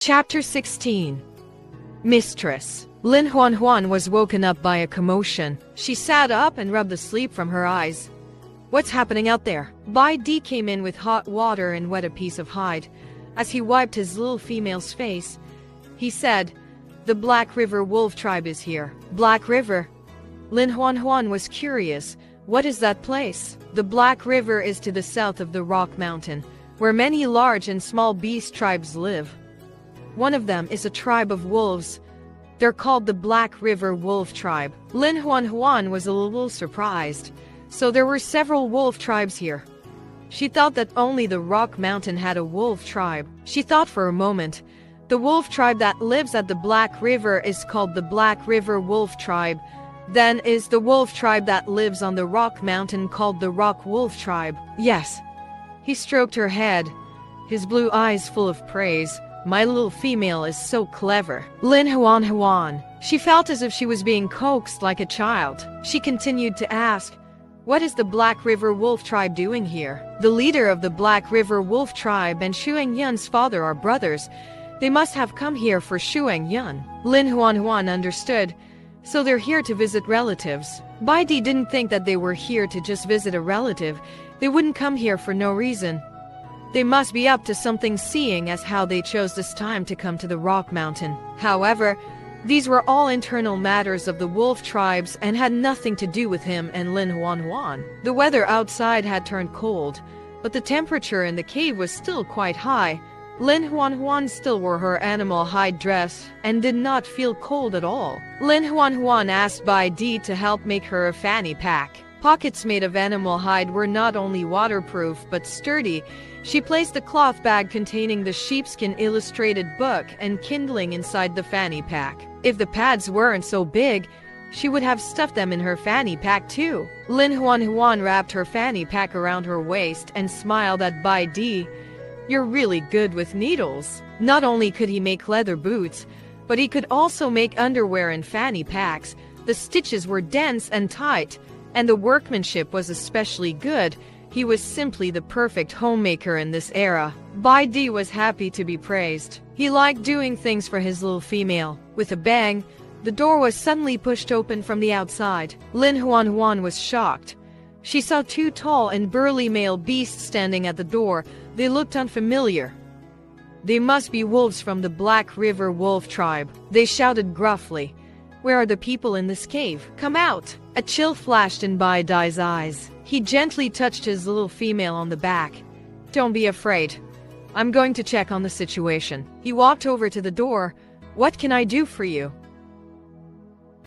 Chapter 16. Mistress. Lin Nuannuan was woken up by a commotion. She sat up and rubbed the sleep from her eyes. What's happening out there? Bai Di came in with hot water and wet a piece of hide. As he wiped his little female's face, he said, "The Black River Wolf Tribe is here." Black River? Lin Nuannuan was curious. What is that place? The Black River is to the south of the Rock Mountain, where many large and small beast tribes live. One of them is a tribe of wolves. They're called the Black River Wolf Tribe. Lin Nuannuan was a little surprised. So there were several wolf tribes here. She thought that only the Rock Mountain had a wolf tribe. She thought for a moment. The wolf tribe that lives at the Black River is called the Black River Wolf Tribe. Then is the wolf tribe that lives on the Rock Mountain called the Rock Wolf Tribe? Yes. He stroked her head, his blue eyes full of praise. My little female is so clever. Lin Nuannuan. She felt as if she was being coaxed like a child. She continued to ask, what is the Black River Wolf Tribe doing here? The leader of the Black River Wolf Tribe and Xuangyun's father are brothers. They must have come here for Xuangyun. Lin Nuannuan understood. So they're here to visit relatives. Bai Di didn't think that they were here to just visit a relative. They wouldn't come here for no reason. They must be up to something, seeing as how they chose this time to come to the Rock Mountain. However, these were all internal matters of the wolf tribes and had nothing to do with him and Lin Nuannuan. The weather outside had turned cold, but the temperature in the cave was still quite high. Lin Nuannuan still wore her animal hide dress and did not feel cold at all. Lin Nuannuan asked Bai Di to help make her a fanny pack. Pockets made of animal hide were not only waterproof but sturdy. She placed the cloth bag containing the sheepskin illustrated book and kindling inside the fanny pack. If the pads weren't so big, she would have stuffed them in her fanny pack too. Lin Nuannuan wrapped her fanny pack around her waist and smiled at Bai Di. You're really good with needles. Not only could he make leather boots, but he could also make underwear and fanny packs. The stitches were dense and tight, and the workmanship was especially good. He was simply the perfect homemaker in this era. Bai Di was happy to be praised. He liked doing things for his little female. With a bang, the door was suddenly pushed open from the outside. Lin Nuannuan was shocked. She saw two tall and burly male beasts standing at the door. They looked unfamiliar. They must be wolves from the Black River Wolf Tribe. They shouted gruffly, "Where are the people in this cave? Come out!" A chill flashed in Bai Di's eyes. He gently touched his little female on the back. "Don't be afraid. I'm going to check on the situation." He walked over to the door. "What can I do for you?"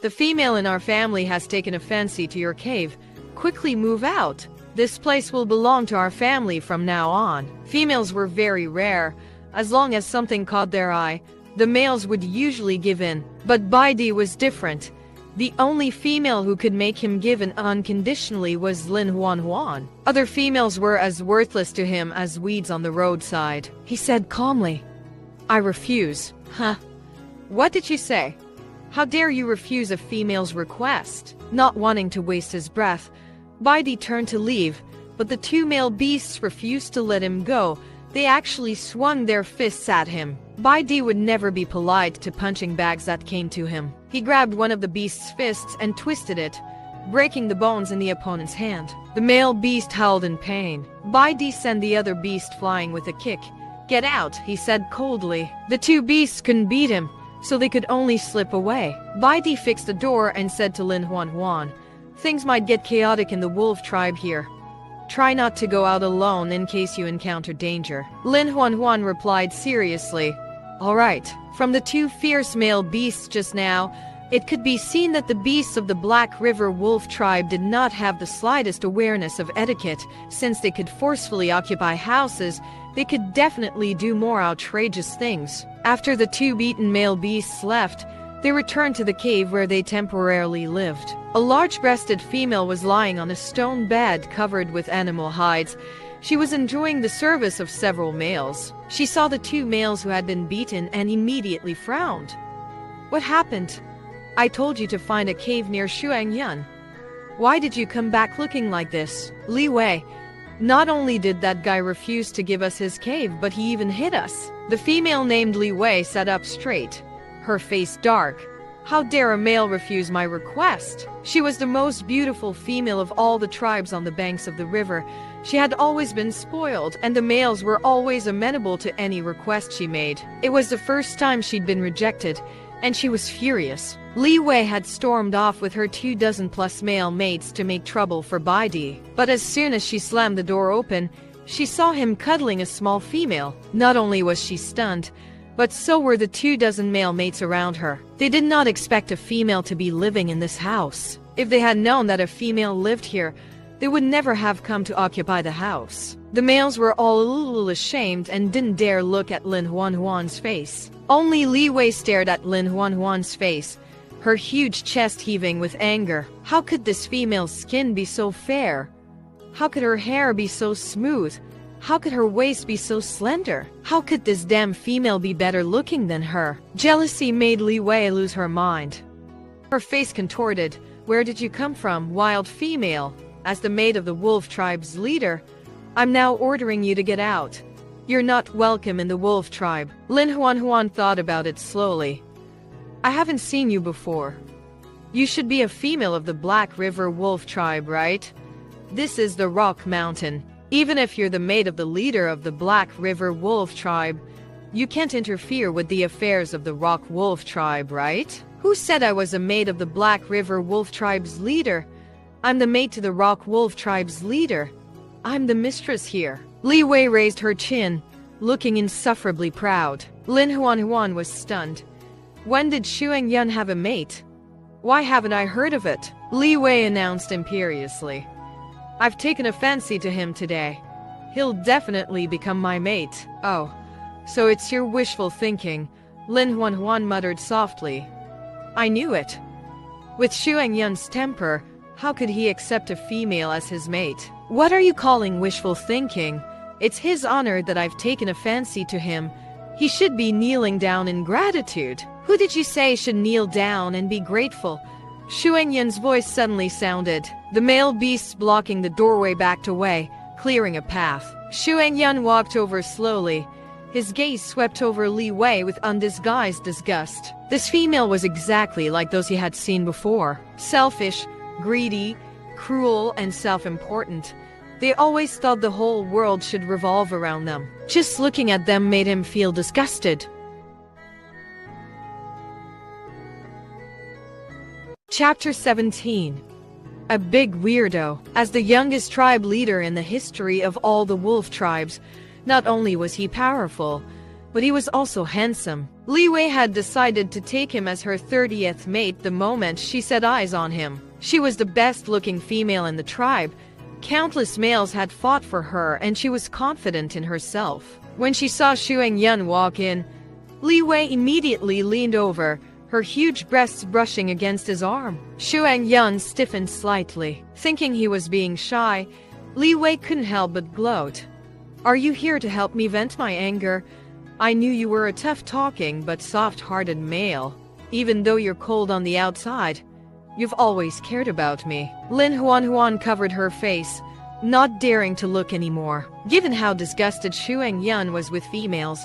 "The female in our family has taken a fancy to your cave. Quickly move out. This place will belong to our family from now on." Females were very rare. As long as something caught their eye, the males would usually give in. But Bai Di was different. The only female who could make him give in unconditionally was Lin Nuannuan. Other females were as worthless to him as weeds on the roadside. He said calmly, "I refuse." "Huh? What did you say? How dare you refuse a female's request?" Not wanting to waste his breath, Bai Di turned to leave, but the two male beasts refused to let him go. They actually swung their fists at him. Bai Di would never be polite to punching bags that came to him. He grabbed one of the beast's fists and twisted it, breaking the bones in the opponent's hand. The male beast howled in pain. Bai Di sent the other beast flying with a kick. "Get out," he said coldly. The two beasts couldn't beat him, so they could only slip away. Bai Di fixed the door and said to Lin Nuannuan, "Things might get chaotic in the wolf tribe here. Try not to go out alone in case you encounter danger." Lin Nuannuan replied seriously, "All right." From the two fierce male beasts just now, it could be seen that the beasts of the Black River Wolf Tribe did not have the slightest awareness of etiquette. Since they could forcefully occupy houses, they could definitely do more outrageous things. After the two beaten male beasts left, they returned to the cave where they temporarily lived. A large-breasted female was lying on a stone bed covered with animal hides. She was enjoying the service of several males. She saw the two males who had been beaten and immediately frowned. "What happened? I told you to find a cave near Xuangyun. Why did you come back looking like this?" "Li Wei, not only did that guy refuse to give us his cave, but he even hit us. The female named Li Wei sat up straight, her face dark. How dare a male refuse my request? She was the most beautiful female of all the tribes on the banks of the river. She had always been spoiled, and the males were always amenable to any request she made. It was the first time she'd been rejected, and she was furious. Li Wei had stormed off with her 24+ male mates to make trouble for Baidi. But as soon as she slammed the door open, she saw him cuddling a small female. Not only was she stunned, but so were the 24 male mates around her. They did not expect a female to be living in this house. If they had known that a female lived here, they would never have come to occupy the house. The males were all a little ashamed and didn't dare look at Lin Nuannuan's face. Only Li Wei stared at Lin Nuannuan's face, her huge chest heaving with anger. How could this female's skin be so fair? How could her hair be so smooth? How could her waist be so slender? How could this damn female be better looking than her? Jealousy made Li Wei lose her mind. Her face contorted. Where did you come from, wild female? As the maid of the wolf tribe's leader, I'm now ordering you to get out. You're not welcome in the wolf tribe. Lin Nuannuan thought about it slowly. I haven't seen you before. You should be a female of the Black River wolf tribe, right? This is the Rock Mountain. Even if you're the maid of the leader of the Black River wolf tribe, you can't interfere with the affairs of the Rock wolf tribe, right? Who said I was a maid of the Black River wolf tribe's leader? I'm the maid to the Rock wolf tribe's leader. I'm the mistress here. Li Wei raised her chin, looking insufferably proud. Lin Nuannuan was stunned. When did Xuang Yun have a mate? Why haven't I heard of it? Li Wei announced imperiously. I've taken a fancy to him today. He'll definitely become my mate. Oh, so it's your wishful thinking, Lin Nuannuan muttered softly. I knew it. With Xuang Yun's temper, how could he accept a female as his mate? What are you calling wishful thinking? It's his honor that I've taken a fancy to him. He should be kneeling down in gratitude. Who did you say should kneel down and be grateful? Xuang Yun's voice suddenly sounded. The male beasts blocking the doorway backed away, clearing a path. Xuang Yun walked over slowly. His gaze swept over Li Wei with undisguised disgust. This female was exactly like those he had seen before. Selfish, greedy, cruel, and self-important. They always thought the whole world should revolve around them. Just looking at them made him feel disgusted. Chapter 17. A big weirdo. As the youngest tribe leader in the history of all the wolf tribes, not only was he powerful, but he was also handsome. Li Wei had decided to take him as her 30th mate the moment she set eyes on him. She was the best-looking female in the tribe. Countless males had fought for her, and she was confident in herself. When she saw Xuang Yun walk in, Li Wei immediately leaned over, her huge breasts brushing against his arm. Xuang Yun stiffened slightly. Thinking he was being shy, Li Wei couldn't help but gloat. Are you here to help me vent my anger? I knew you were a tough-talking but soft-hearted male. Even though you're cold on the outside, you've always cared about me. Lin Nuannuan covered her face, not daring to look anymore. Given how disgusted Xuang Yun was with females,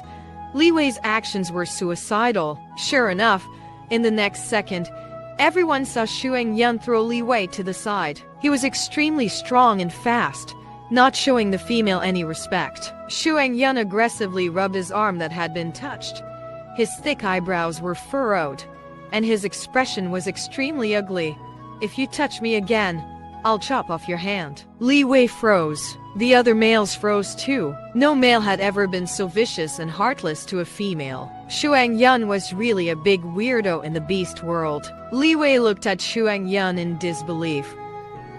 Li Wei's actions were suicidal. Sure enough, in the next second, everyone saw Xuang Yun throw Li Wei to the side. He was extremely strong and fast, not showing the female any respect. Xuang Yun aggressively rubbed his arm that had been touched. His thick eyebrows were furrowed, and his expression was extremely ugly. If you touch me again, I'll chop off your hand. Li Wei froze. The other males froze too. No male had ever been so vicious and heartless to a female. Xuang Yun was really a big weirdo in the beast world. Li Wei looked at Xuang Yun in disbelief.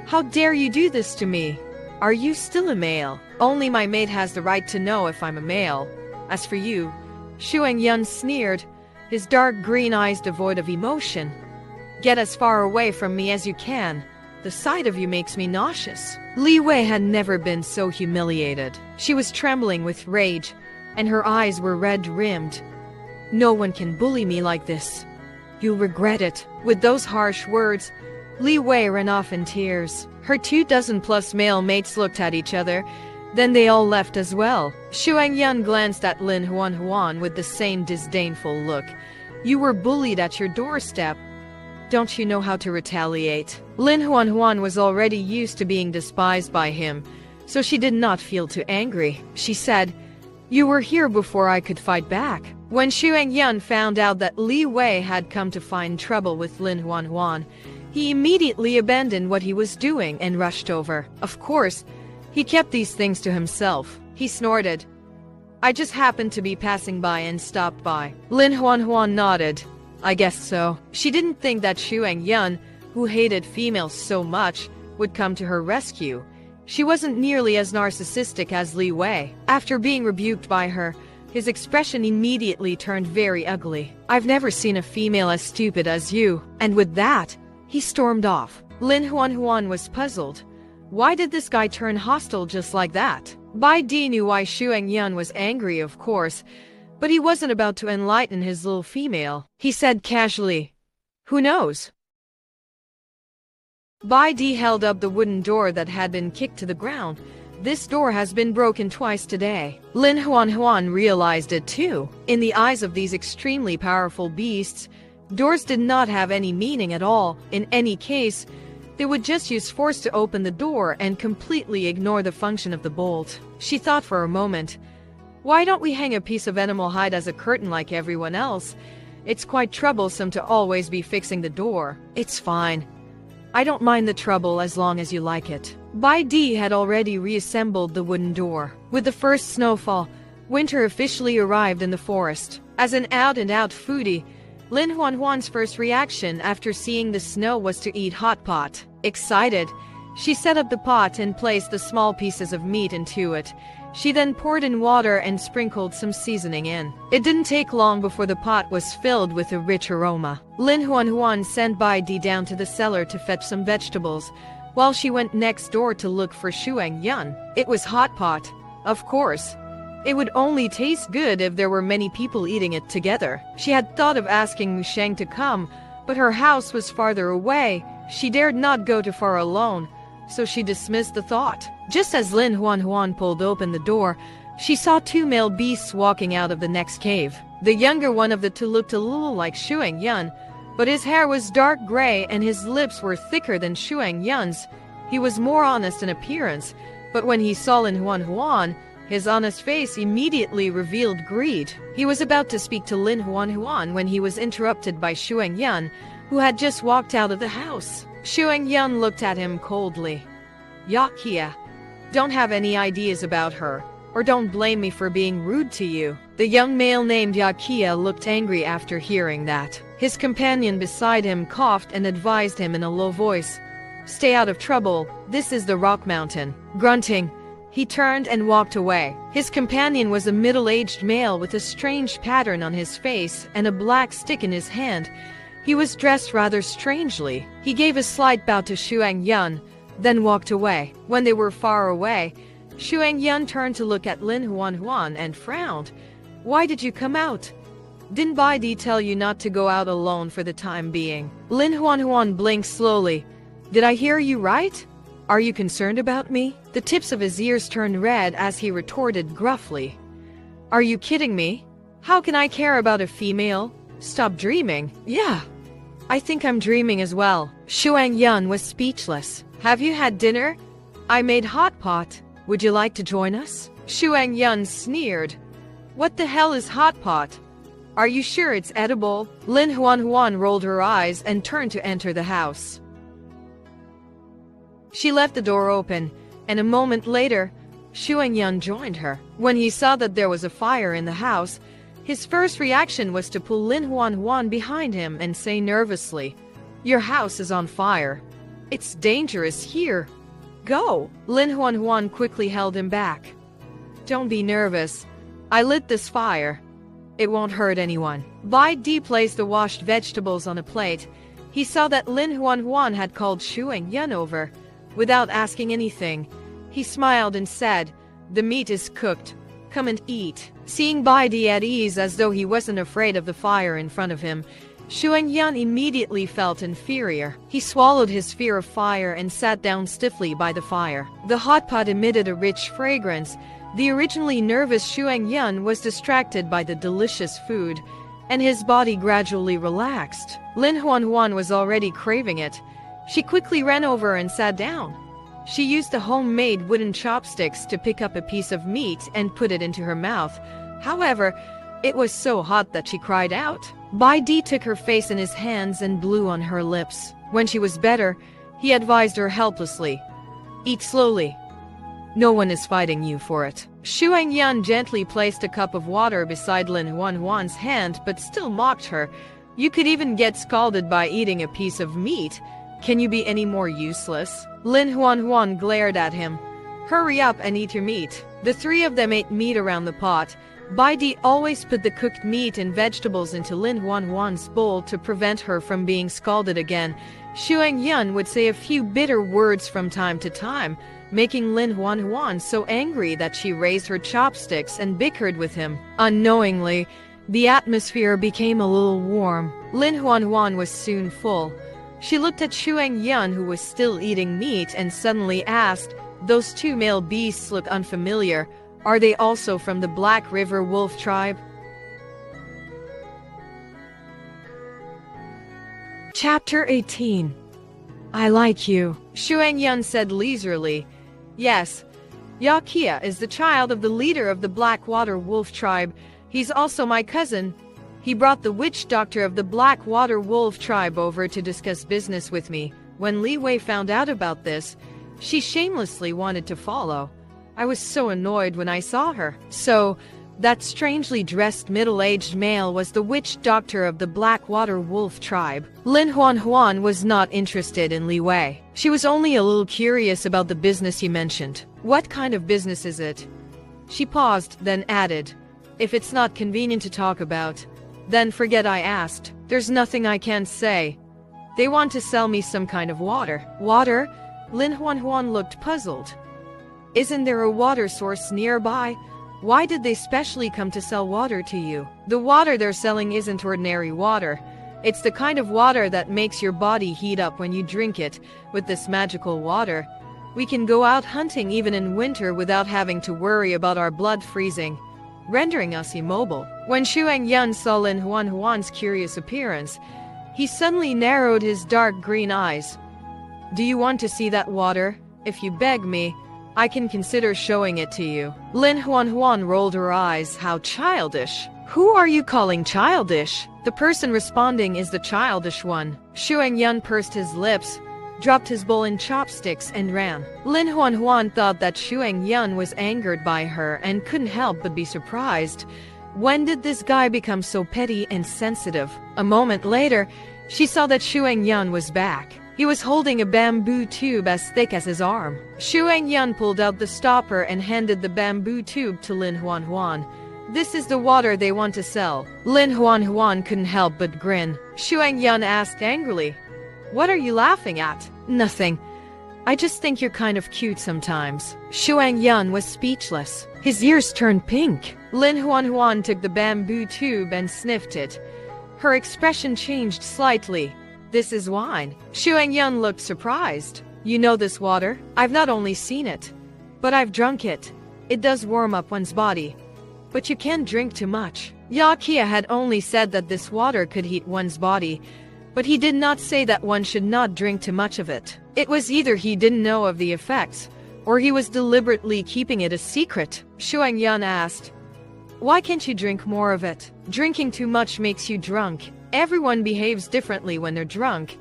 How dare you do this to me? Are you still a male? Only my mate has the right to know if I'm a male. As for you, Xuang Yun sneered, his dark green eyes devoid of emotion. Get as far away from me as you can. The sight of you makes me nauseous. Li Wei had never been so humiliated. She was trembling with rage, and her eyes were red-rimmed. No one can bully me like this. You'll regret it. With those harsh words, Li Wei ran off in tears. Her 24+ male mates looked at each other, Then they all left as well. Xu Angyun glanced at Lin Nuannuan with the same disdainful look. You were bullied at your doorstep. Don't you know how to retaliate? Lin Nuannuan was already used to being despised by him, so she did not feel too angry. She said, you were here before I could fight back. When Xu Angyun found out that Li Wei had come to find trouble with Lin Nuannuan, he immediately abandoned what he was doing and rushed over. Of course, he kept these things to himself. He snorted. I just happened to be passing by and stopped by. Lin Nuannuan nodded. I guess so. She didn't think that Xu Angyun, who hated females so much, would come to her rescue. She wasn't nearly as narcissistic as Li Wei. After being rebuked by her, his expression immediately turned very ugly. I've never seen a female as stupid as you. And with that, he stormed off. Lin Nuannuan was puzzled. Why did this guy turn hostile just like that? Bai Di knew why Xu Angyun was angry, of course, but he wasn't about to enlighten his little female. He said casually, who knows? Bai Di held up the wooden door that had been kicked to the ground. This door has been broken twice today. Lin Nuannuan realized it too. In the eyes of these extremely powerful beasts, doors did not have any meaning at all. In any case, they would just use force to open the door and completely ignore the function of the bolt. She thought for a moment, why don't we hang a piece of animal hide as a curtain like everyone else? It's quite troublesome to always be fixing the door. It's fine. I don't mind the trouble as long as you like it. Bai Di had already reassembled the wooden door. With the first snowfall, winter officially arrived in the forest. As an out-and-out foodie, Lin Nuannuan's first reaction after seeing the snow was to eat hot pot. Excited, she set up the pot and placed the small pieces of meat into it. She then poured in water and sprinkled some seasoning in. It didn't take long before the pot was filled with a rich aroma. Lin Nuannuan sent Bai Di down to the cellar to fetch some vegetables, while she went next door to look for Xu Angyun. It was hot pot, of course. It would only taste good if there were many people eating it together. She had thought of asking Mu Sheng to come, but her house was farther away. She dared not go too far alone, so she dismissed the thought. Just as Lin Nuannuan pulled open the door, she saw two male beasts walking out of the next cave. The younger one of the two looked a little like Xu Angyun, but his hair was dark gray and his lips were thicker than Xu Angyun's. He was more honest in appearance, but when he saw Lin Nuannuan, his honest face immediately revealed greed. He was about to speak to Lin Nuannuan when he was interrupted by Xu Angyun, who had just walked out of the house. Xu Angyun looked at him coldly. Yakia, don't have any ideas about her, or don't blame me for being rude to you. The young male named Yakia looked angry after hearing that. His companion beside him coughed and advised him in a low voice, stay out of trouble, this is the rock mountain. Grunting, he turned and walked away. His companion was a middle-aged male with a strange pattern on his face and a black stick in his hand. He was dressed rather strangely. He gave a slight bow to Xu Angyun, then walked away. When they were far away, Xu Angyun turned to look at Lin Nuannuan and frowned. Why did you come out? Didn't Bai Di tell you not to go out alone for the time being? Lin Nuannuan blinked slowly. Did I hear you right? Are you concerned about me? The tips of his ears turned red as he retorted gruffly. Are you kidding me? How can I care about a female? Stop dreaming. Yeah, I think I'm dreaming as well. Xu Angyun was speechless. Have you had dinner? I made hot pot. Would you like to join us? Xu Angyun sneered. What the hell is hot pot? Are you sure it's edible? Lin Nuannuan rolled her eyes and turned to enter the house. She left the door open, and a moment later, Xu Angyun joined her. When he saw that there was a fire in the house, his first reaction was to pull Lin Nuannuan behind him and say nervously, your house is on fire. It's dangerous here. Go! Lin Nuannuan quickly held him back. Don't be nervous. I lit this fire. It won't hurt anyone. Bai Di placed the washed vegetables on a plate. He saw that Lin Nuannuan had called Xu Angyun over. Without asking anything, he smiled and said, the meat is cooked. Come and eat. Seeing Bai Di at ease as though he wasn't afraid of the fire in front of him, Xuangyun immediately felt inferior. He swallowed his fear of fire and sat down stiffly by the fire. The hot pot emitted a rich fragrance. The originally nervous Xuangyun was distracted by the delicious food, and his body gradually relaxed. Lin Nuannuan was already craving it. She quickly ran over and sat down. She used the homemade wooden chopsticks to pick up a piece of meat and put it into her mouth. However, it was so hot that she cried out. Bai Di took her face in his hands and blew on her lips. When she was better, he advised her helplessly, "Eat slowly. No one is fighting you for it." Xuangyun gently placed a cup of water beside Lin Nuannuan's hand but still mocked her. "You could even get scalded by eating a piece of meat. Can you be any more useless?" Lin Nuannuan glared at him. "Hurry up and eat your meat." The three of them ate meat around the pot. Bai Di always put the cooked meat and vegetables into Lin Nuannuan's bowl to prevent her from being scalded again. Xuangyun would say a few bitter words from time to time, making Lin Nuannuan so angry that she raised her chopsticks and bickered with him. Unknowingly, the atmosphere became a little warm. Lin Nuannuan was soon full. She looked at Xuangyun, who was still eating meat, and suddenly asked, "Those two male beasts look unfamiliar. Are they also from the Black River Wolf tribe?" Chapter 18. "I like you," Xuangyun said leisurely. "Yes, Yakia is the child of the leader of the Blackwater Wolf tribe. He's also my cousin. He brought the witch doctor of the Blackwater Wolf tribe over to discuss business with me. When Li Wei found out about this, she shamelessly wanted to follow. I was so annoyed when I saw her." So, that strangely dressed middle-aged male was the witch doctor of the Blackwater Wolf tribe. Lin Nuannuan was not interested in Li Wei. She was only a little curious about the business he mentioned. "What kind of business is it?" She paused, then added, "If it's not convenient to talk about, then forget I asked. There's nothing I can't say. They want to sell me some kind of water." "Water?" Lin Nuannuan looked puzzled. "Isn't there a water source nearby? Why did they specially come to sell water to you?" "The water they're selling isn't ordinary water. It's the kind of water that makes your body heat up when you drink it. With this magical water, we can go out hunting even in winter without having to worry about our blood freezing, rendering us immobile." When Xuangyun saw Lin Nuannuan's curious appearance, he suddenly narrowed his dark green eyes. "Do you want to see that water? If you beg me, I can consider showing it to you." Lin Nuannuan rolled her eyes. "How childish. Who are you calling childish?" The person responding is the childish one. Xuangyun pursed his lips, dropped his bowl and chopsticks, and ran. Lin Nuannuan thought that Xuangyun was angered by her and couldn't help but be surprised. When did this guy become so petty and sensitive? A moment later, she saw that Xuangyun was back. He was holding a bamboo tube as thick as his arm. Xuangyun pulled out the stopper and handed the bamboo tube to Lin Nuannuan. "This is the water they want to sell." Lin Nuannuan couldn't help but grin. Xuangyun asked angrily, "What are you laughing at?" "Nothing. I just think you're kind of cute sometimes." Xuangyun was speechless. His ears turned pink. Lin Nuannuan took the bamboo tube and sniffed it. Her expression changed slightly. "This is wine." Xuangyun looked surprised. "You know this water?" "I've not only seen it, but I've drunk it. It does warm up one's body. But you can't drink too much." Yakia had only said that this water could heat one's body, but he did not say that one should not drink too much of it. It was either he didn't know of the effects, or he was deliberately keeping it a secret. Xuangyun asked, "Why can't you drink more of it?" "Drinking too much makes you drunk. Everyone behaves differently when they're drunk,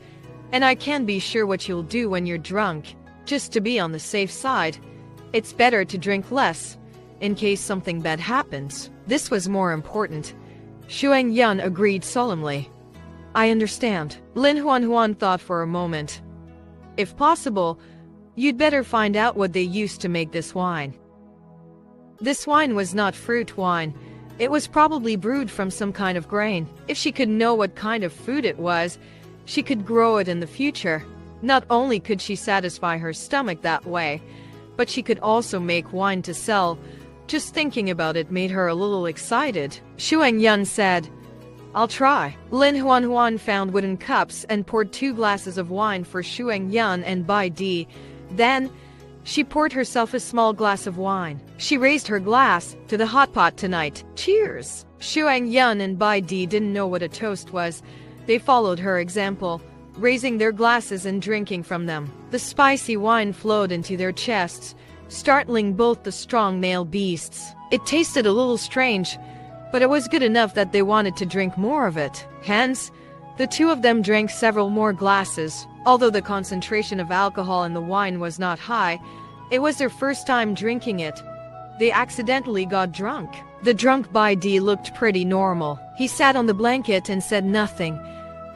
and I can't be sure what you'll do when you're drunk. Just to be on the safe side, it's better to drink less, in case something bad happens." This was more important. Xuangyun agreed solemnly. "I understand." Lin Nuannuan thought for a moment. "If possible, you'd better find out what they used to make this wine." This wine was not fruit wine. It was probably brewed from some kind of grain. If she could know what kind of food it was, she could grow it in the future. Not only could she satisfy her stomach that way, but she could also make wine to sell. Just thinking about it made her a little excited. Xuangyun said, I'll try. Lin Nuannuan found wooden cups and poured 2 glasses of wine for Xuangyun and Bai Di. Then, she poured herself a small glass of wine. She raised her glass to the hot pot tonight. Cheers! Xuangyun and Bai Di didn't know what a toast was. They followed her example, raising their glasses and drinking from them. The spicy wine flowed into their chests, startling both the strong male beasts. It tasted a little strange, but it was good enough that they wanted to drink more of it. Hence, the 2 of them drank several more glasses. Although the concentration of alcohol in the wine was not high, it was their first time drinking it. They accidentally got drunk. The drunk Bai Di looked pretty normal. He sat on the blanket and said nothing.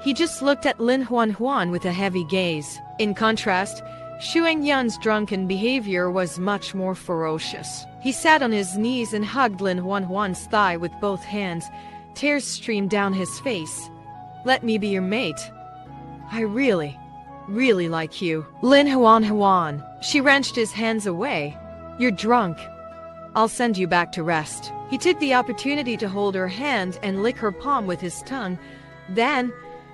He just looked at Lin Nuannuan with a heavy gaze. In contrast, Xuangyun's drunken behavior was much more ferocious. He sat on his knees and hugged Lin Nuannuan's thigh with both hands. Tears streamed down his face. "Let me be your mate. I really like you." Lin Nuannuan. She wrenched his hands away. "You're drunk. I'll send you back to rest." He took the opportunity to hold her hand and lick her palm with his tongue. Then,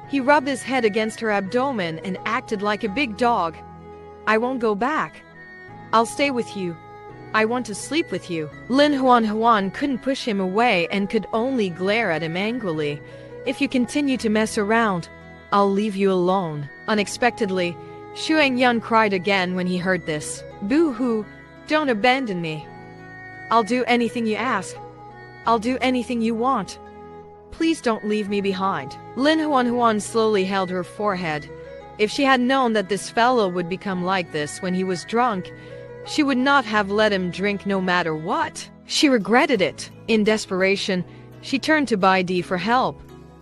he rubbed his head against her abdomen and acted like a big dog. "I won't go back. I'll stay with you. I want to sleep with you." Lin Nuannuan couldn't push him away and could only glare at him angrily. "If you continue to mess around, I'll leave you alone." Unexpectedly, Xuangyun cried again when he heard this. "Boo-hoo, don't abandon me. I'll do anything you ask. I'll do anything you want. Please don't leave me behind." Lin Nuannuan slowly held her forehead. If she had known that this fellow would become like this when he was drunk, she would not have let him drink no matter what. She regretted it. In desperation, she turned to Bai Di for help.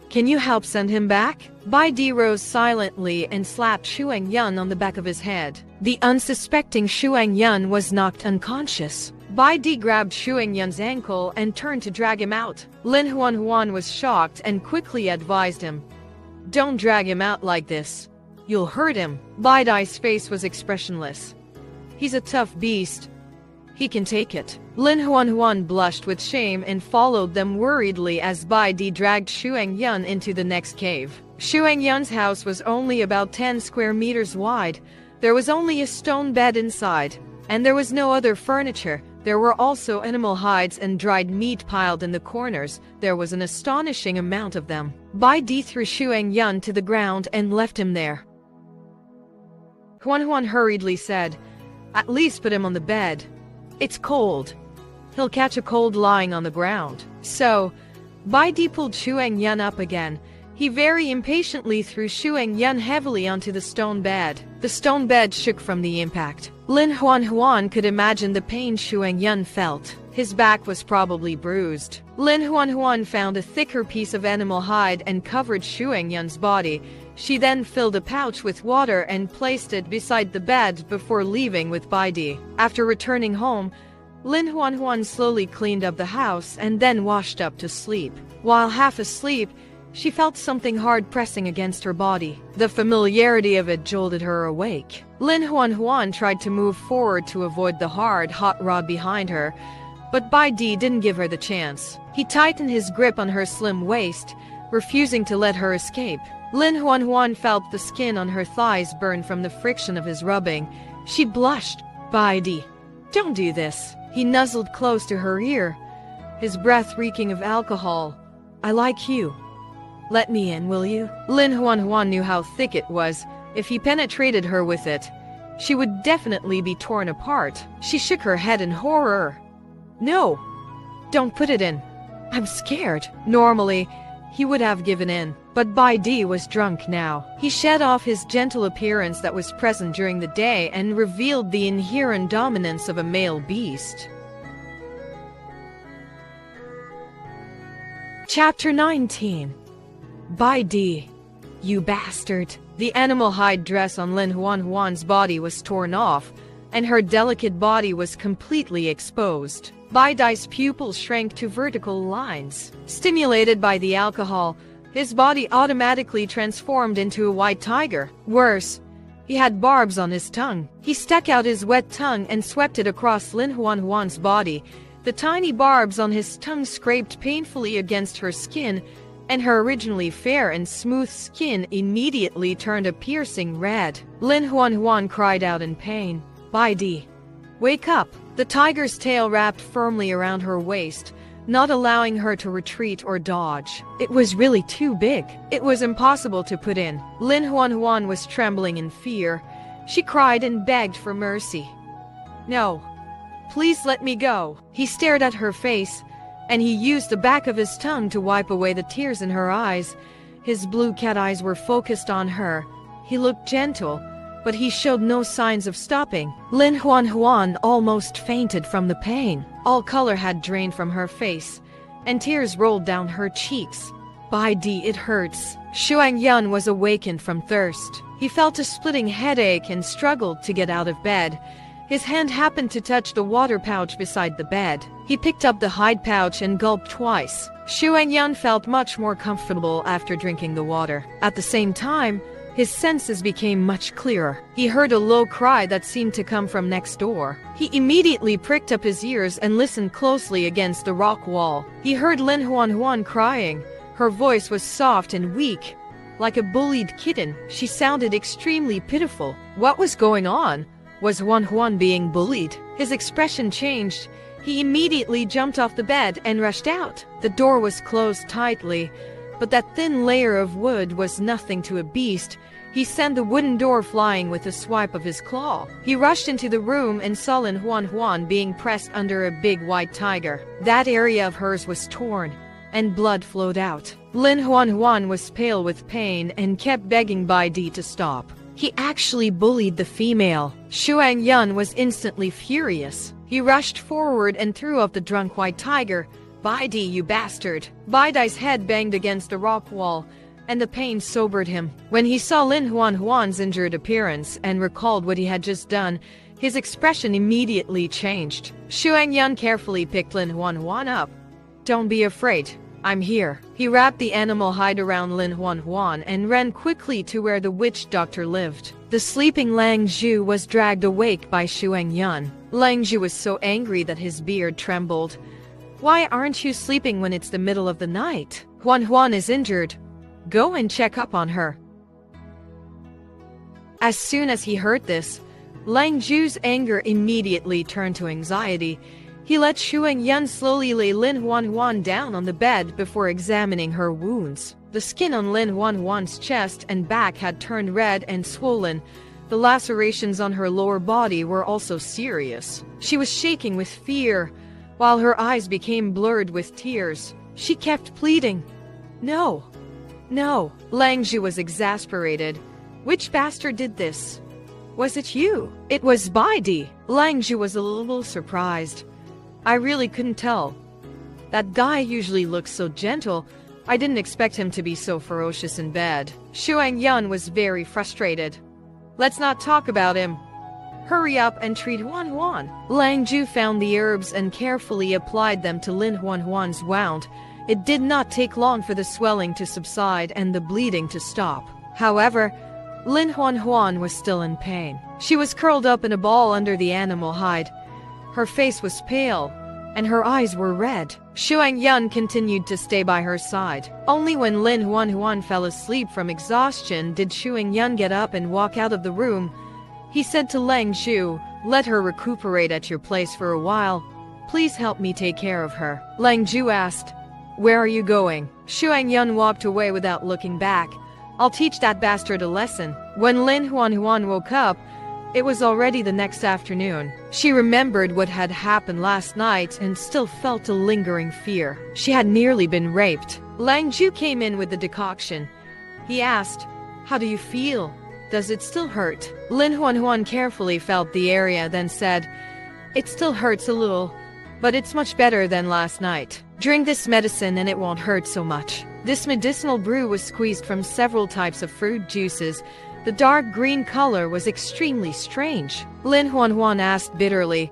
"Can you help send him back?" Bai Di rose silently and slapped Xuangyun on the back of his head. The unsuspecting Xuangyun was knocked unconscious. Bai Di grabbed Xuangyun's ankle and turned to drag him out. Lin Nuannuan was shocked and quickly advised him, "Don't drag him out like this. You'll hurt him." Bai Di's face was expressionless. "He's a tough beast. He can take it." Lin Nuannuan blushed with shame and followed them worriedly as Bai Di dragged Xuangyun into the next cave. Xuangyun's house was only about 10 square meters wide. There was only a stone bed inside, and there was no other furniture. There were also animal hides and dried meat piled in the corners. There was an astonishing amount of them. Bai Di threw Xuangyun to the ground and left him there. Nuannuan hurriedly said, "At least put him on the bed. It's cold. He'll catch a cold lying on the ground." So, Bai Di pulled Xuangyun up again. He very impatiently threw Xuangyun heavily onto the stone bed. The stone bed shook from the impact. Lin Nuannuan could imagine the pain Xuangyun felt. His back was probably bruised. Lin Nuannuan found a thicker piece of animal hide and covered Xuangyun's body. She then filled a pouch with water and placed it beside the bed before leaving with Bai Di. After returning home, Lin Nuannuan slowly cleaned up the house and then washed up to sleep. While half asleep, she felt something hard pressing against her body. The familiarity of it jolted her awake. Lin Nuannuan tried to move forward to avoid the hard, hot rod behind her, but Bai Di didn't give her the chance. He tightened his grip on her slim waist, refusing to let her escape. Lin Nuannuan felt the skin on her thighs burn from the friction of his rubbing. She blushed. "Bai Di, don't do this." He nuzzled close to her ear, his breath reeking of alcohol. "I like you. Let me in, will you?" Lin Nuannuan knew how thick it was. If he penetrated her with it, she would definitely be torn apart. She shook her head in horror. "No, don't put it in. I'm scared." Normally, he would have given in, but Bai Di was drunk now. He shed off his gentle appearance that was present during the day and revealed the inherent dominance of a male beast. Chapter 19. Bai Di, you bastard. The animal hide dress on Lin Nuannuan's body was torn off, and her delicate body was completely exposed. Bai Di's pupils shrank to vertical lines. Stimulated by the alcohol, his body automatically transformed into a white tiger. Worse, he had barbs on his tongue. He stuck out his wet tongue and swept it across Lin Nuannuan's body. The tiny barbs on his tongue scraped painfully against her skin. and her originally fair and smooth skin immediately turned a piercing red. Lin Nuannuan cried out in pain. Bai Di, wake up! The tiger's tail wrapped firmly around her waist, not allowing her to retreat or dodge. It was really too big. It was impossible to put in. Lin Nuannuan was trembling in fear. She cried and begged for mercy. No. Please let me go. He stared at her face, and he used the back of his tongue to wipe away the tears in her eyes. His blue cat eyes were focused on her. He looked gentle, but he showed no signs of stopping. Lin Nuannuan almost fainted from the pain. All color had drained from her face, and tears rolled down her cheeks. Bai Di, it hurts. Shuang Yun was awakened from thirst. He felt a splitting headache and struggled to get out of bed. His hand happened to touch the water pouch beside the bed. He picked up the hide pouch and gulped twice. Shuang Yun felt much more comfortable after drinking the water. At the same time, his senses became much clearer. He heard a low cry that seemed to come from next door. He immediately pricked up his ears and listened closely against the rock wall. He heard Lin Nuannuan crying. Her voice was soft and weak, like a bullied kitten. She sounded extremely pitiful. What was going on? Was Nuannuan being bullied? His expression changed. He immediately jumped off the bed and rushed out. The door was closed tightly, but that thin layer of wood was nothing to a beast. He sent the wooden door flying with a swipe of his claw. He rushed into the room and saw Lin Nuannuan being pressed under a big white tiger. That area of hers was torn, and blood flowed out. Lin Nuannuan was pale with pain and kept begging Bai Di to stop. He actually bullied the female. Shuang Yun was instantly furious. He rushed forward and threw up the drunk white tiger. Bai Di, you bastard! Bai Di's head banged against the rock wall, and the pain sobered him. When he saw Lin Nuannuan's injured appearance and recalled what he had just done, his expression immediately changed. Shuang Yun carefully picked Lin Nuannuan up. Don't be afraid. I'm here. He wrapped the animal hide around Lin Nuannuan and ran quickly to where the witch doctor lived. The sleeping Lang Zhu was dragged awake by Shuang Yun. Lang Zhu was so angry that his beard trembled. Why aren't you sleeping when it's the middle of the night? Nuannuan is injured. Go and check up on her. As soon as he heard this, Lang Zhu's anger immediately turned to anxiety. He let Shuang Yun slowly lay Lin Nuannuan down on the bed before examining her wounds. The skin on Lin Nuannuan's chest and back had turned red and swollen. The lacerations on her lower body were also serious. She was shaking with fear, while her eyes became blurred with tears. She kept pleading. No. No. Lang Zhu was exasperated. Which bastard did this? Was it you? It was Bai Di. Lang Zhu was a little surprised. I really couldn't tell. That guy usually looks so gentle. I didn't expect him to be so ferocious in bed. Shuang Yun was very frustrated. Let's not talk about him. Hurry up and treat Nuannuan. Lang Zhu found the herbs and carefully applied them to Lin Nuannuan's wound. It did not take long for the swelling to subside and the bleeding to stop. However, Lin Nuannuan was still in pain. She was curled up in a ball under the animal hide. Her face was pale, and her eyes were red. Shuang Yun continued to stay by her side. Only when Lin Nuannuan fell asleep from exhaustion did Shuang Yun get up and walk out of the room. He said to Lang Zhu, let her recuperate at your place for a while. Please help me take care of her. Lang Zhu asked, where are you going? Shuang Yun walked away without looking back. I'll teach that bastard a lesson. When Lin Nuannuan woke up, it was already the next afternoon. She remembered what had happened last night and still felt a lingering fear. She had nearly been raped. Lang Zhu came in with the decoction. He asked, how do you feel? Does it still hurt? Lin Nuannuan carefully felt the area, then said, it still hurts a little, but it's much better than last night. Drink this medicine and it won't hurt so much. This medicinal brew was squeezed from several types of fruit juices. The dark green color was extremely strange. Lin Nuannuan asked bitterly,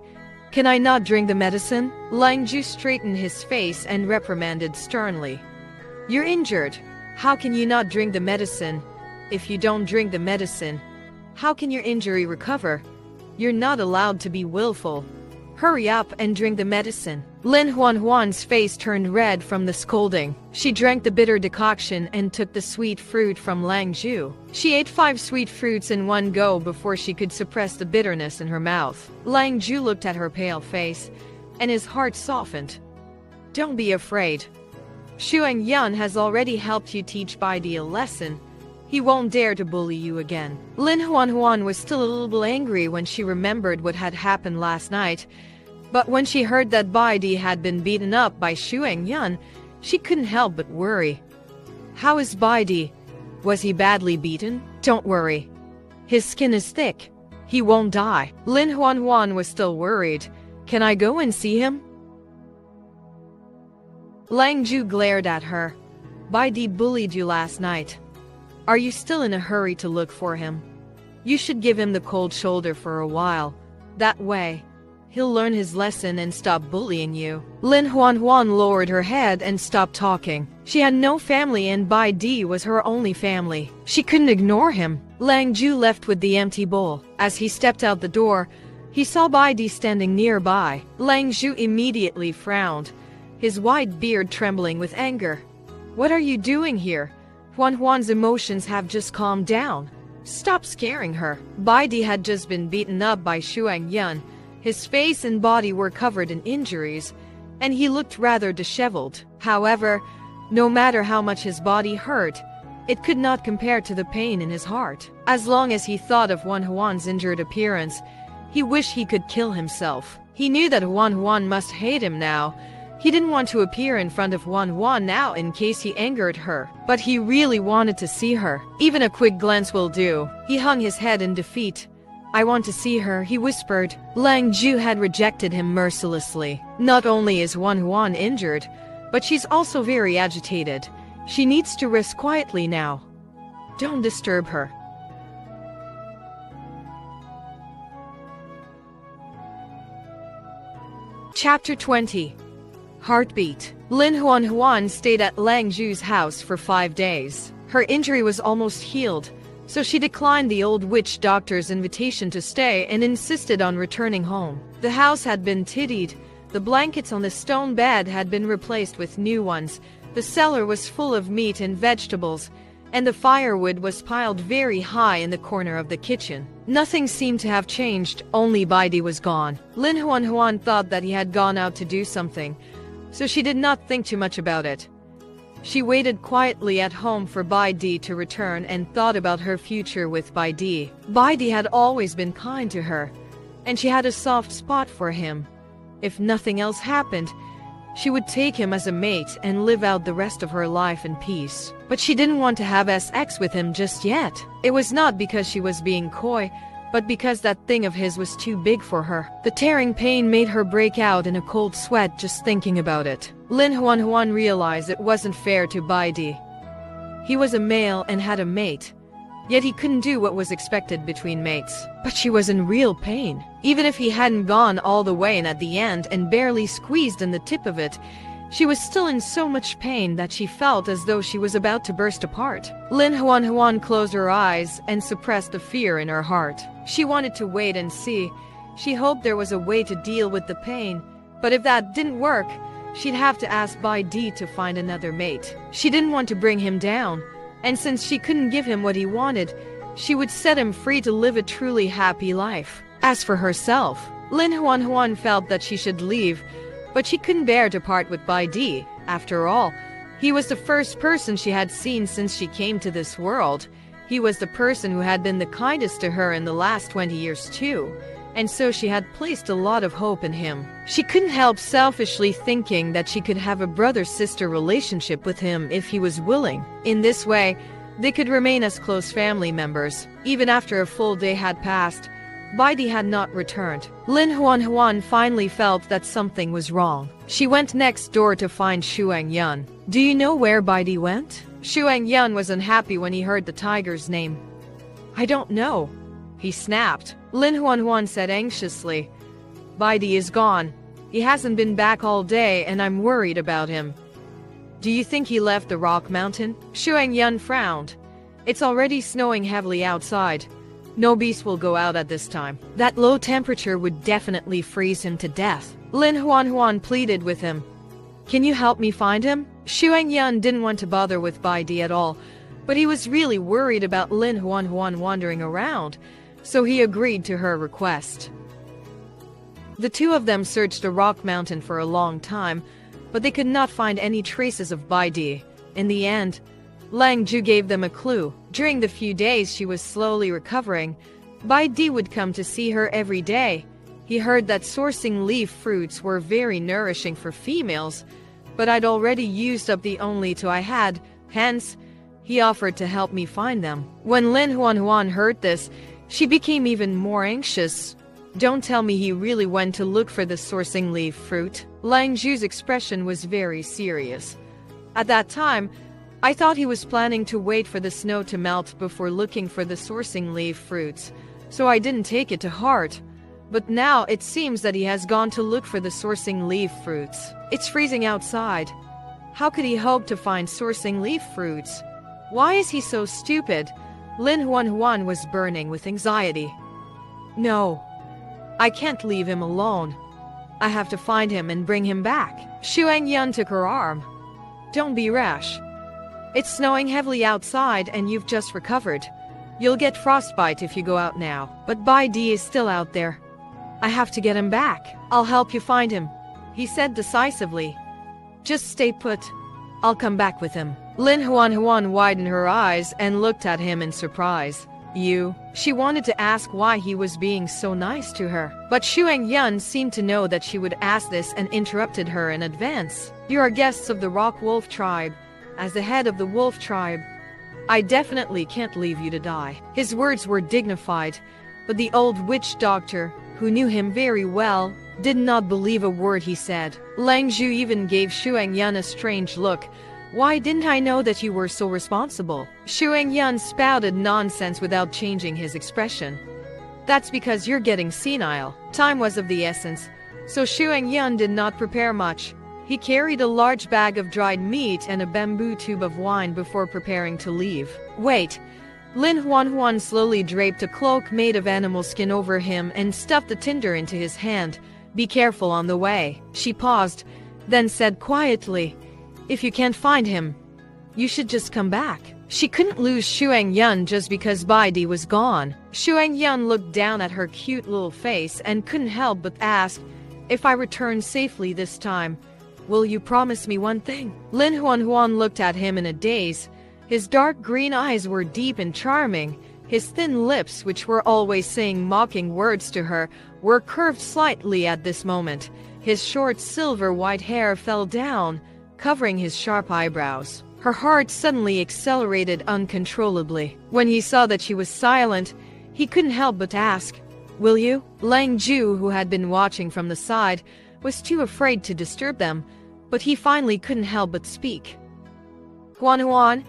can I not drink the medicine? Lang Zhu straightened his face and reprimanded sternly. You're injured. How can you not drink the medicine? If you don't drink the medicine, how can your injury recover? You're not allowed to be willful. Hurry up and drink the medicine. Lin Nuannuan's face turned red from the scolding. She drank the bitter decoction and took the sweet fruit from Lang Zhu. She ate 5 sweet fruits in one go before she could suppress the bitterness in her mouth. Lang Zhu looked at her pale face, and his heart softened. Don't be afraid. Xuangyun has already helped you teach Baidi a lesson. He won't dare to bully you again. Lin Nuannuan was still a little angry when she remembered what had happened last night, but when she heard that Baidi had been beaten up by Xuangyun, she couldn't help but worry. How is Baidi? Was he badly beaten? Don't worry. His skin is thick. He won't die. Lin Nuannuan was still worried. Can I go and see him? Lang Zhu glared at her. Baidi bullied you last night. Are you still in a hurry to look for him? You should give him the cold shoulder for a while. That way, he'll learn his lesson and stop bullying you. Lin Nuannuan lowered her head and stopped talking. She had no family and Baidi was her only family. She couldn't ignore him. Lang Zhu left with the empty bowl. As he stepped out the door, he saw Baidi standing nearby. Lang Zhu immediately frowned, his white beard trembling with anger. What are you doing here? Huan's emotions have just calmed down. Stop scaring her. Baidi had just been beaten up by Xuangyun. His face and body were covered in injuries, and he looked rather disheveled. However, no matter how much his body hurt, it could not compare to the pain in his heart. As long as he thought of Huan's injured appearance, he wished he could kill himself. He knew that Huan must hate him now. He didn't want to appear in front of Huan now in case he angered her, but he really wanted to see her. Even a quick glance will do. He hung his head in defeat. I want to see her, he whispered. Lang Zhu had rejected him mercilessly. Not only is Huan injured, but she's also very agitated. She needs to rest quietly now. Don't disturb her. Chapter 20. Heartbeat. Lin Nuannuan stayed at Lang Zhu's house for 5 days. Her injury was almost healed, so she declined the old witch doctor's invitation to stay and insisted on returning home. The house had been tidied, the blankets on the stone bed had been replaced with new ones, the cellar was full of meat and vegetables, and the firewood was piled very high in the corner of the kitchen. Nothing seemed to have changed, only Baidi was gone. Lin Nuannuan thought that he had gone out to do something, so she did not think too much about it. She waited quietly at home for Baidi to return and thought about her future with Baidi. Baidi had always been kind to her, and she had a soft spot for him. If nothing else happened, she would take him as a mate and live out the rest of her life in peace. But she didn't want to have sex with him just yet. It was not because she was being coy, but because that thing of his was too big for her. The tearing pain made her break out in a cold sweat just thinking about it. Lin Nuannuan realized it wasn't fair to Baidi. He was a male and had a mate, yet he couldn't do what was expected between mates. But she was in real pain. Even if he hadn't gone all the way in at the end and barely squeezed in the tip of it, she was still in so much pain that she felt as though she was about to burst apart. Lin Nuannuan closed her eyes and suppressed the fear in her heart. She wanted to wait and see. She hoped there was a way to deal with the pain, but if that didn't work, she'd have to ask Baidi to find another mate. She didn't want to bring him down, and since she couldn't give him what he wanted, she would set him free to live a truly happy life. As for herself, Lin Nuannuan felt that she should leave, but she couldn't bear to part with Baidi. After all, he was the first person she had seen since she came to this world. He was the person who had been the kindest to her in the last 20 years too, and so she had placed a lot of hope in him. She couldn't help selfishly thinking that she could have a brother-sister relationship with him if he was willing. In this way, they could remain as close family members. Even after a full day had passed, Baidi had not returned. Lin Nuannuan finally felt that something was wrong. She went next door to find Xuangyun. Do you know where Baidi went? Xuangyun was unhappy when he heard the tiger's name. I don't know, he snapped. Lin Nuannuan said anxiously. Baidi is gone. He hasn't been back all day and I'm worried about him. Do you think he left the rock mountain? Xuangyun frowned. It's already snowing heavily outside. No beast will go out at this time. That low temperature would definitely freeze him to death. Lin Nuannuan pleaded with him. Can you help me find him? Xuangyun didn't want to bother with Bai Di at all, but he was really worried about Lin Nuannuan wandering around, so he agreed to her request. The two of them searched the rock mountain for a long time, but they could not find any traces of Bai Di. In the end, Lang Ju gave them a clue. During the few days she was slowly recovering, Bai Di would come to see her every day. He heard that sourcing leaf fruits were very nourishing for females, but I'd already used up the only two I had, hence, he offered to help me find them. When Lin Nuannuan heard this, she became even more anxious. Don't tell me he really went to look for the sourcing leaf fruit. Lang Ju's expression was very serious. At that time, I thought he was planning to wait for the snow to melt before looking for the sourcing leaf fruits, so I didn't take it to heart. But now it seems that he has gone to look for the sourcing leaf fruits. It's freezing outside. How could he hope to find sourcing leaf fruits? Why is he so stupid? Lin Nuannuan was burning with anxiety. No, I can't leave him alone. I have to find him and bring him back. Xuangyun took her arm. Don't be rash. It's snowing heavily outside and you've just recovered. You'll get frostbite if you go out now. But Bai Di is still out there. I have to get him back. I'll help you find him, he said decisively. Just stay put. I'll come back with him. Lin Nuannuan widened her eyes and looked at him in surprise. You? She wanted to ask why he was being so nice to her, but Xuangyun seemed to know that she would ask this and interrupted her in advance. You are guests of the Rock Wolf tribe. As the head of the wolf tribe, I definitely can't leave you to die. His words were dignified, but the old witch doctor, who knew him very well, did not believe a word he said. Lang Ju even gave Xuangyun a strange look. Why didn't I know that you were so responsible? Xuangyun spouted nonsense without changing his expression. That's because you're getting senile. Time was of the essence, so Xuangyun did not prepare much. He carried a large bag of dried meat and a bamboo tube of wine before preparing to leave. Wait. Lin Nuannuan slowly draped a cloak made of animal skin over him and stuffed the tinder into his hand. Be careful on the way. She paused, then said quietly, if you can't find him, you should just come back. She couldn't lose Xuangyun just because Bai Di was gone. Xuangyun looked down at her cute little face and couldn't help but ask, if I return safely this time, will you promise me one thing? Lin Nuannuan looked at him in a daze. His dark green eyes were deep and charming. His thin lips, which were always saying mocking words to her, were curved slightly at this moment. His short silver-white hair fell down, covering his sharp eyebrows. Her heart suddenly accelerated uncontrollably. When he saw that she was silent, he couldn't help but ask, will you? Lang Ju, who had been watching from the side, was too afraid to disturb them, but he finally couldn't help but speak. Nuannuan,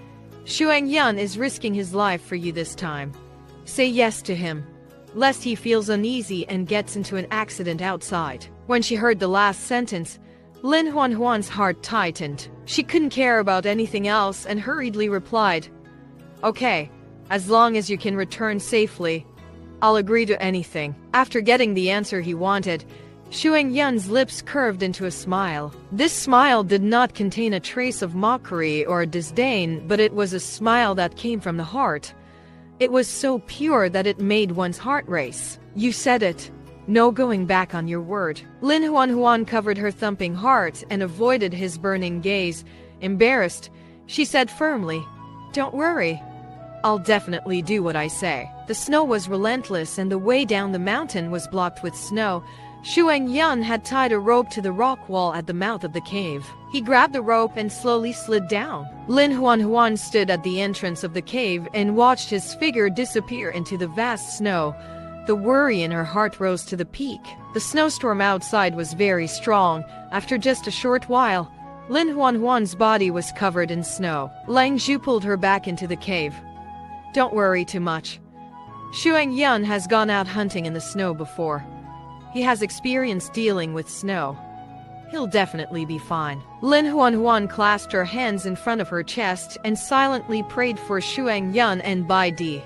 Xuangyun is risking his life for you this time. Say yes to him, lest he feels uneasy and gets into an accident outside. When she heard the last sentence, Lin Nuannuan's heart tightened. She couldn't care about anything else and hurriedly replied, okay, as long as you can return safely, I'll agree to anything. After getting the answer he wanted, Xuangyun's lips curved into a smile. This smile did not contain a trace of mockery or disdain, but it was a smile that came from the heart. It was so pure that it made one's heart race. You said it. No going back on your word. Lin Nuannuan covered her thumping heart and avoided his burning gaze. Embarrassed, she said firmly, don't worry. I'll definitely do what I say. The snow was relentless and the way down the mountain was blocked with snow. Xuangyun had tied a rope to the rock wall at the mouth of the cave. He grabbed the rope and slowly slid down. Lin Nuannuan stood at the entrance of the cave and watched his figure disappear into the vast snow. The worry in her heart rose to the peak. The snowstorm outside was very strong. After just a short while, Lin Nuannuan's body was covered in snow. Lang Ju pulled her back into the cave. Don't worry too much. Xuangyun has gone out hunting in the snow before. He has experience dealing with snow. He'll definitely be fine. Lin Nuannuan clasped her hands in front of her chest and silently prayed for Xuangyun and Bai Di.